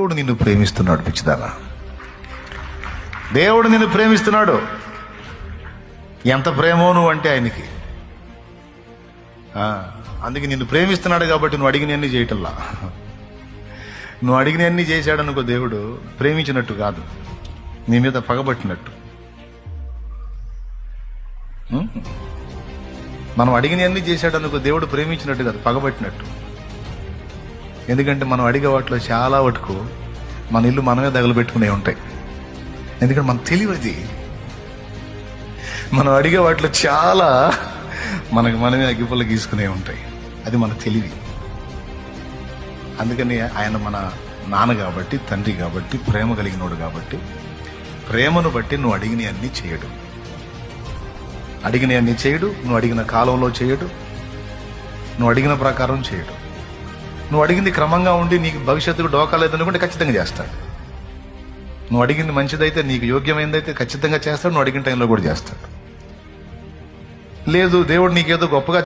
దేవుడు నిన్ను ప్రేమిస్తున్నాడు పిచ్చిదానా. దేవుడు నిన్ను ప్రేమిస్తున్నాడు. ఎంత ప్రేమో నువ్వు అంటే ఆయనకి. అందుకే నిన్ను ప్రేమిస్తున్నాడు కాబట్టి నువ్వు అడిగినవన్నీ చేయటంలా. నువ్వు అడిగినవన్నీ చేశాడనుకో దేవుడు ప్రేమించినట్టు కాదు, నీ మీద పగబట్టినట్టు. మనం అడిగినవన్నీ చేశాడనుకో దేవుడు ప్రేమించినట్టు కాదు, పగబట్టినట్టు. ఎందుకంటే మనం అడిగే వాటిలో చాలా వటుకు మన ఇల్లు మనమే తగలబెట్టుకునే ఉంటాయి. ఎందుకంటే మన తెలివది. మనం అడిగే వాటిలో చాలా మనమే అగ్గిపుల్ల గీసుకునే ఉంటాయి. అది మన తెలివి. అందుకని ఆయన మన నాన్న కాబట్టి, తండ్రి కాబట్టి, ప్రేమ కలిగినోడు కాబట్టి, ప్రేమను బట్టి నువ్వు అడిగినవన్నీ చేయడు. అడిగినవన్నీ చేయడు, నువ్వు అడిగిన కాలంలో చేయడు, నువ్వు అడిగిన ప్రకారం చేయడు. నువ్వు అడిగింది క్రమంగా ఉండి నీకు భవిష్యత్తుకు డోకా లేదనుకుంటే ఖచ్చితంగా చేస్తాడు. నువ్వు అడిగింది మంచిదైతే, నీకు యోగ్యమైనదైతే ఖచ్చితంగా చేస్తాడు. నువ్వు అడిగిన టైంలో కూడా చేస్తాడు. లేదు దేవుడు నీకేదో గొప్పగా